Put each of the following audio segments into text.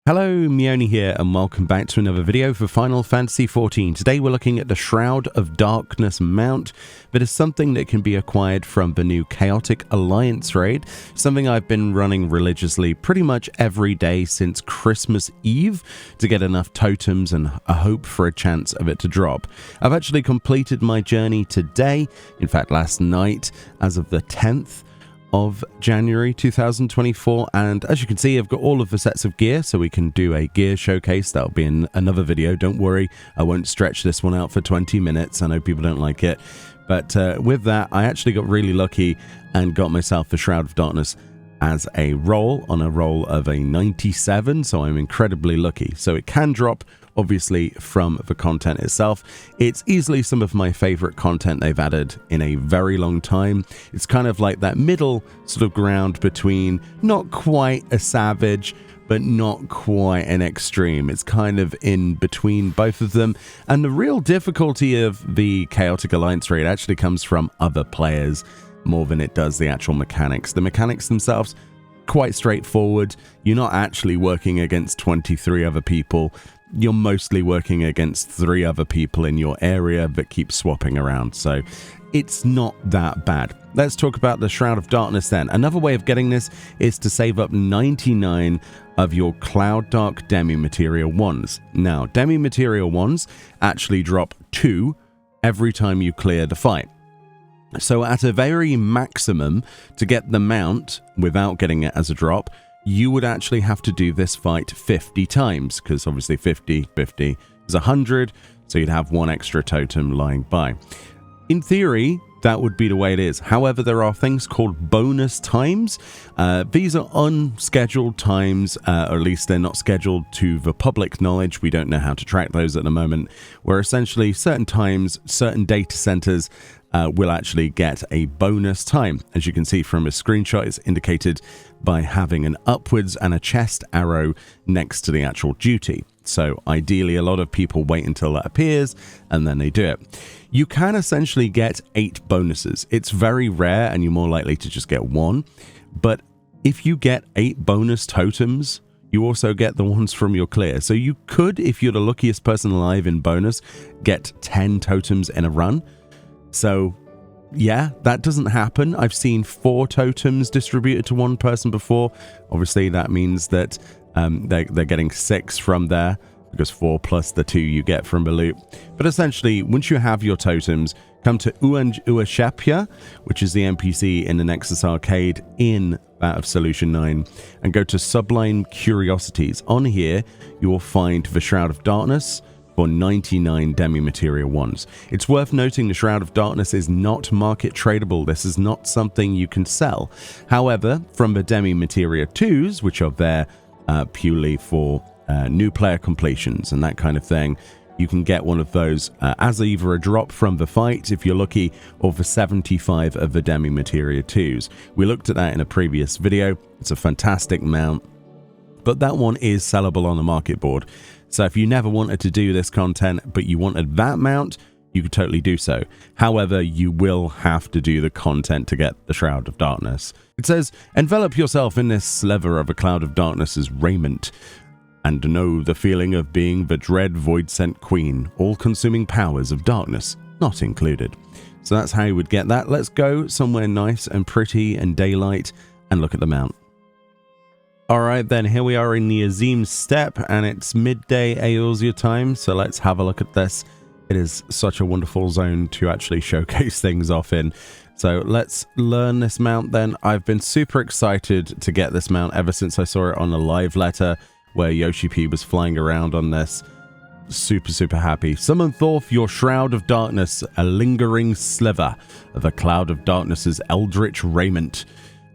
Hello, Meoni here, and welcome back to another video for Final Fantasy XIV. Today we're looking at the Shroud of Darkness mount that is something that can be acquired from the new Chaotic Alliance raid, something I've been running religiously pretty much every day since Christmas Eve to get enough totems and a hope for a chance of it to drop. I've actually completed my journey today, in fact last night, as of the 10th of January 2024, and as you can see I've got all of the sets of gear, so we can do a gear showcase. That'll be in another video, don't worry, I won't stretch this one out for 20 minutes. I know people don't like it, but with that I actually got really lucky and got myself the Shroud of Darkness as a roll, on a roll of a 97, so I'm incredibly lucky. So it can drop obviously from the content itself. It's easily some of my favorite content they've added in a very long time. It's kind of like that middle sort of ground between not quite a savage but not quite an extreme. It's kind of in between both of them, and the real difficulty of the Chaotic Alliance raid actually comes from other players more than it does the actual mechanics. The mechanics themselves quite straightforward. You're not actually working against 23 other people. You're mostly working against 3 other people in your area that keep swapping around, so it's not that bad. Let's talk about the Shroud of Darkness then. Another way of getting this is to save up 99 of your Cloud Dark Demi Material Wands. Now, Demi Material Wands actually drop 2 every time you clear the fight. So at a very maximum, to get the mount without getting it as a drop, you would actually have to do this fight 50 times, because obviously 50 is 100, so you'd have 1 extra totem lying by. In theory, that would be the way it is. However, there are things called bonus times. These are unscheduled times, or at least they're not scheduled to the public knowledge. We don't know how to track those at the moment, where essentially certain times, certain data centers will actually get a bonus time. As you can see from a screenshot, it's indicated by having an upwards and a chest arrow next to the actual duty. So ideally, a lot of people wait until that appears and then they do it. You can essentially get 8 bonuses. It's very rare and you're more likely to just get 1. But if you get 8 bonus totems, you also get the ones from your clear. So you could, if you're the luckiest person alive in bonus, get 10 totems in a run. So yeah, that doesn't happen. I've seen 4 totems distributed to 1 person before. Obviously that means that they're getting 6 from there, because 4 plus the 2 you get from the loot. But essentially, once you have your totems, come to Uashapya, which is the NPC in the Nexus Arcade in that of Solution 9, and go to Sublime Curiosities. On here, you will find the Shroud of Darkness for 99 Demi Material Wands. It's worth noting the Shroud of Darkness is not market tradable. This is not something you can sell. However, from the Demi Materia 2s, which are there purely for new player completions and that kind of thing, you can get one of those as either a drop from the fight, if you're lucky, or for 75 of the Demi Materia 2s. We looked at that in a previous video. It's a fantastic mount, but that one is sellable on the market board. So if you never wanted to do this content, but you wanted that mount, you could totally do so. However, you will have to do the content to get the Shroud of Darkness. It says, envelop yourself in this sliver of a Cloud of Darkness's raiment, and know the feeling of being the dread void-sent queen, all-consuming powers of darkness not included. So that's how you would get that. Let's go somewhere nice and pretty and daylight and look at the mount. Alright then, here we are in the Azim Steppe, and it's midday Eorzea time, so let's have a look at this. It is such a wonderful zone to actually showcase things off in. So let's learn this mount then. I've been super excited to get this mount ever since I saw it on a live letter where Yoshi P was flying around on this. Super happy. Summon forth your Shroud of Darkness, a lingering sliver of a Cloud of Darkness's eldritch raiment.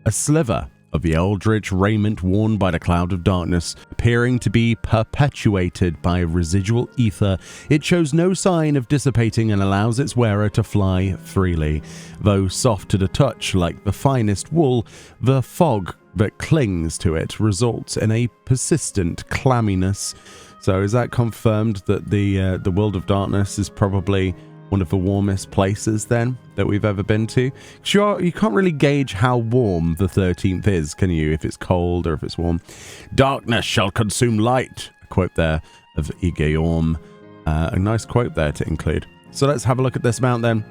A sliver of the eldritch raiment worn by the Cloud of Darkness, appearing to be perpetuated by residual ether, it shows no sign of dissipating and allows its wearer to fly freely. Though soft to the touch like the finest wool, the fog that clings to it results in a persistent clamminess. So is that confirmed that the World of Darkness is probably one of the warmest places then that we've ever been to. Sure, you can't really gauge how warm the 13th is, can you? If it's cold or if it's warm. Darkness shall consume light. A quote there of Igeorm. A nice quote there to include. So let's have a look at this mount then.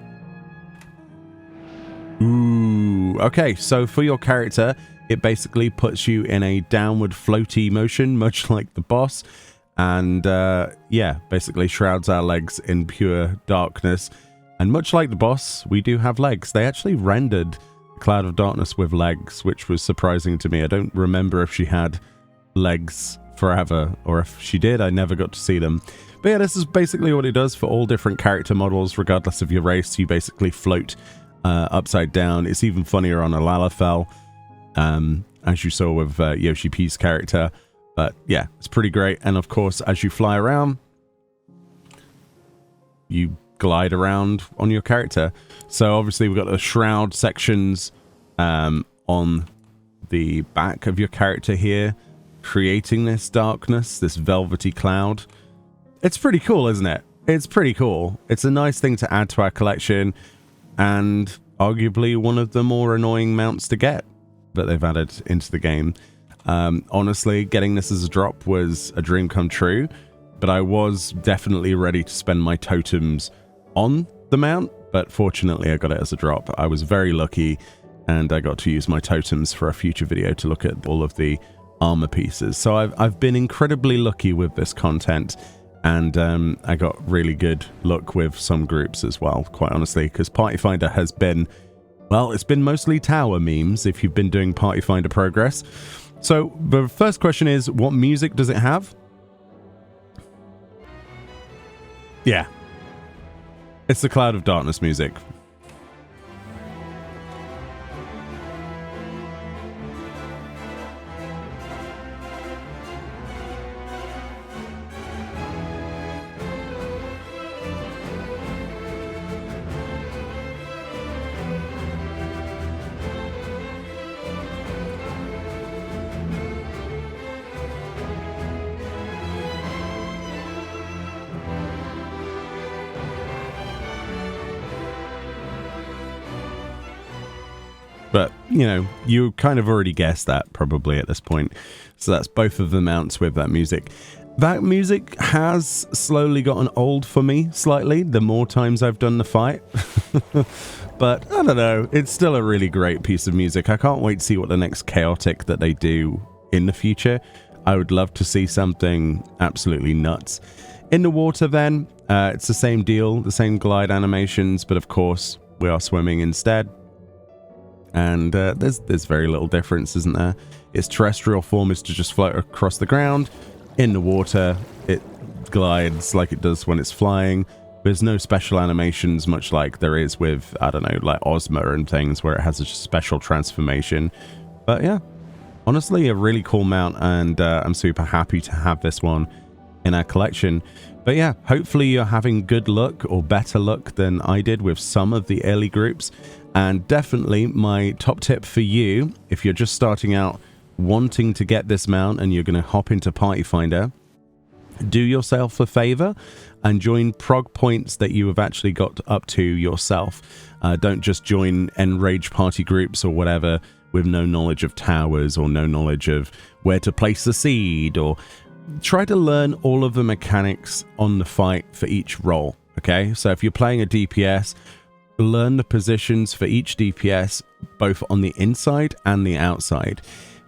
Ooh, okay, so for your character, it basically puts you in a downward floaty motion, much like the boss. And yeah, basically shrouds our legs in pure darkness. And much like the boss, we do have legs. They actually rendered Cloud of Darkness with legs, which was surprising to me. I don't remember if she had legs forever, or if she did, I never got to see them. But yeah, this is basically what it does for all different character models, regardless of your race. You basically float upside down. It's even funnier on a Lalafell, as you saw with Yoshi P's character. But yeah, it's pretty great. And of course, as you fly around, you glide around on your character. So obviously we've got the shroud sections on the back of your character here, creating this darkness, this velvety cloud. It's pretty cool, isn't it? It's pretty cool. It's a nice thing to add to our collection, and arguably one of the more annoying mounts to get that they've added into the game. Honestly, getting this as a drop was a dream come true, but I was definitely ready to spend my totems on the mount, but fortunately I got it as a drop. I was very lucky, and I got to use my totems for a future video to look at all of the armor pieces. So I've been incredibly lucky with this content, and I got really good luck with some groups as well, quite honestly, because Party Finder has been, well, it's been mostly tower memes if you've been doing Party Finder progress. So the first question is, what music does it have? Yeah, it's the Cloud of Darkness music. But, you know, you kind of already guessed that probably at this point. So that's both of the mounts with that music. That music has slowly gotten old for me slightly, the more times I've done the fight. But, I don't know, it's still a really great piece of music. I can't wait to see what the next chaotic that they do in the future. I would love to see something absolutely nuts. In the water then, it's the same deal, the same glide animations, but of course, we are swimming instead. And there's very little difference, isn't there? Its terrestrial form is to just float across the ground. In the water, it glides like it does when it's flying. There's no special animations, much like there is with, I don't know, like Ozma and things, where it has a special transformation. But yeah, honestly, a really cool mount, and I'm super happy to have this one in our collection. But yeah, hopefully you're having good luck, or better luck than I did with some of the early groups. And definitely my top tip for you, if you're just starting out wanting to get this mount and you're going to hop into Party Finder, do yourself a favor and join prog points that you have actually got up to yourself. Don't just join enraged party groups or whatever with no knowledge of towers or no knowledge of where to place the seed, or try to learn all of the mechanics on the fight for each role. Okay, so if you're playing a DPS, learn the positions for each DPS, both on the inside and the outside.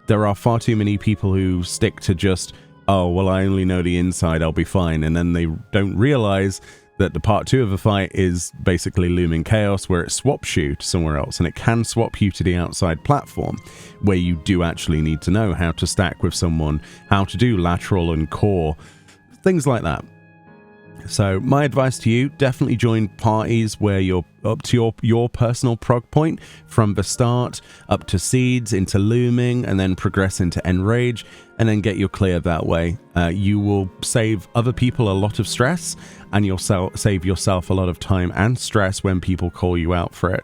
There are far too many people who stick to just, oh, well, I only know the inside, I'll be fine. And then they don't realize that the part 2 of the fight is basically Looming Chaos, where it swaps you to somewhere else. And it can swap you to the outside platform, where you do actually need to know how to stack with someone, how to do lateral and core, things like that. So my advice to you, definitely join parties where you're up to your personal prog point from the start, up to seeds, into looming, and then progress into enrage, and then get your clear that way. You will save other people a lot of stress, and you'll save yourself a lot of time and stress when people call you out for it.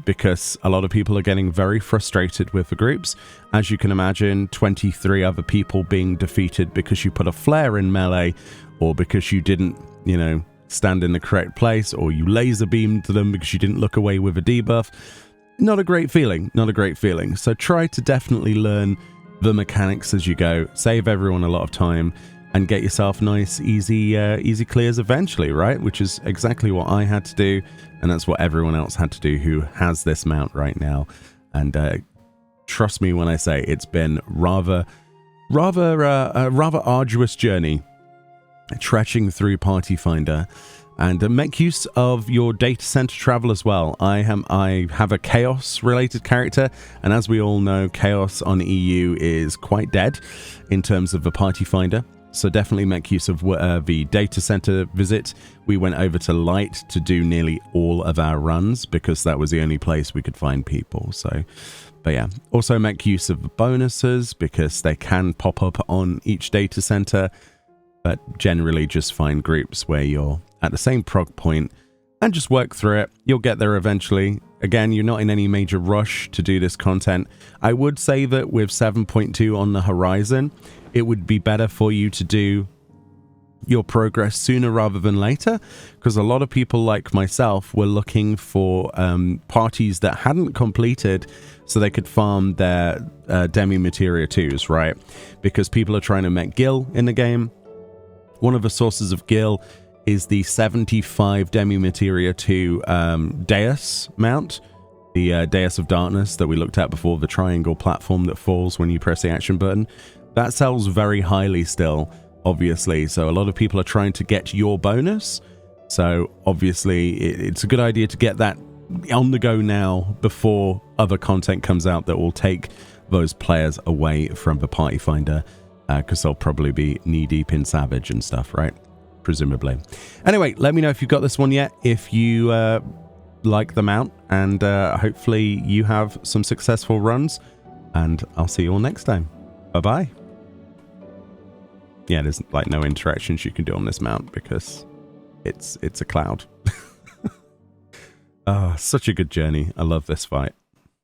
Because a lot of people are getting very frustrated with the groups. As you can imagine, 23 other people being defeated because you put a flare in melee, or because you didn't, you know, stand in the correct place, or you laser beamed them because you didn't look away with a debuff. Not a great feeling, not a great feeling. So try to definitely learn the mechanics as you go, save everyone a lot of time, and get yourself nice, easy clears eventually, right? Which is exactly what I had to do, and that's what everyone else had to do who has this mount right now. And trust me when I say it's been a rather arduous journey, trekking through Party Finder. And make use of your data center travel as well. I have a Chaos related character, and as we all know, Chaos on EU is quite dead in terms of the Party Finder. So definitely make use of the data center visit. We went over to Light to do nearly all of our runs because that was the only place we could find people. So, but yeah, also make use of the bonuses because they can pop up on each data center. But generally just find groups where you're at the same prog point and just work through it. You'll get there eventually. Again, you're not in any major rush to do this content. I would say that with 7.2 on the horizon, it would be better for you to do your progress sooner rather than later, because a lot of people like myself were looking for parties that hadn't completed so they could farm their Demi Materia 2s, right? Because people are trying to make Gil in the game. One of the sources of Gil is the 75 Demi Materia 2 Deus mount, the Deus of Darkness that we looked at before, the triangle platform that falls when you press the action button. That sells very highly still, obviously, so a lot of people are trying to get your bonus. So obviously it's a good idea to get that on the go now before other content comes out that will take those players away from the Party Finder, because they'll probably be knee-deep in Savage and stuff, right? Presumably. Anyway, let me know if you've got this one yet, if you like the mount, and hopefully you have some successful runs, and I'll see you all next time. Bye-bye. Yeah, there's like no interactions you can do on this mount because it's a cloud. Oh, such a good journey. I love this fight.